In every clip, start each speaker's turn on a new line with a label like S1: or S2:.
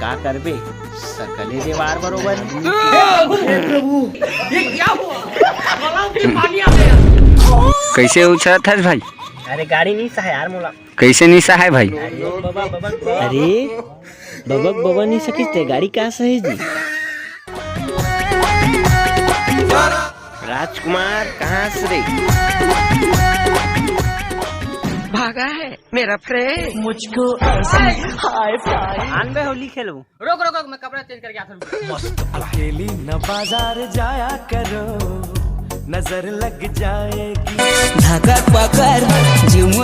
S1: का करबे सकले व्यवहार बरोबर।
S2: हे प्रभु ये क्या हुआ? गलाव में पानी आ गया।
S3: कैसे उछलत है भाई?
S1: अरे गाड़ी नहीं सहा यार मोला।
S3: कैसे नहीं सहा है भाई?
S1: अरे बबक बबा नहीं सकिस ते गाड़ी का सही जी। राजकुमार कहाँ से रे?
S2: भागा है मेरा फ्रेंड।
S1: मुझको हाय फाई आन बे होली खेलो।
S2: रोक रोक रोक, मैं कपड़ा चेंज करके आता हूँ।
S4: अकेली न बाजार जाया करो, नजर लग जाएगी।
S5: धागा पकड़ जीव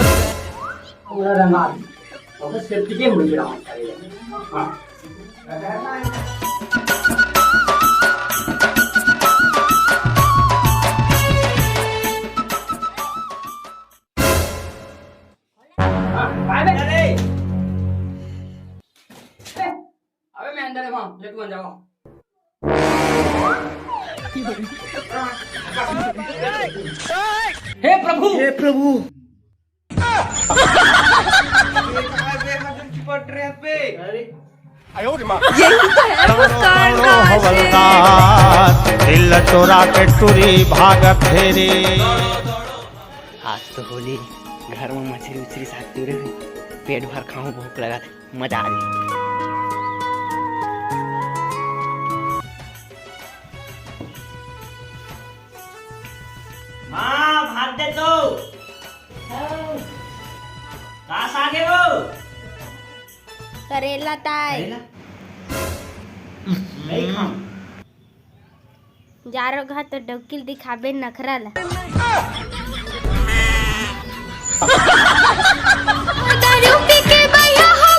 S2: अबे मैं अंदर है वहाँ, ले तू जाओ। हे प्रभु
S4: हे प्रभु
S6: दिल चोरा के टूरी भाग फेरे।
S1: आज तो होली घर में मछली उछली साथी रही, पेट भर खाऊं, भूख लगा मजा आ गई। माँ भात दे दो। काश आगे वो
S7: करेला ताई
S1: नहीं खाऊं।
S7: जारो घा तो डोकिल दिखाबे नखरा ला।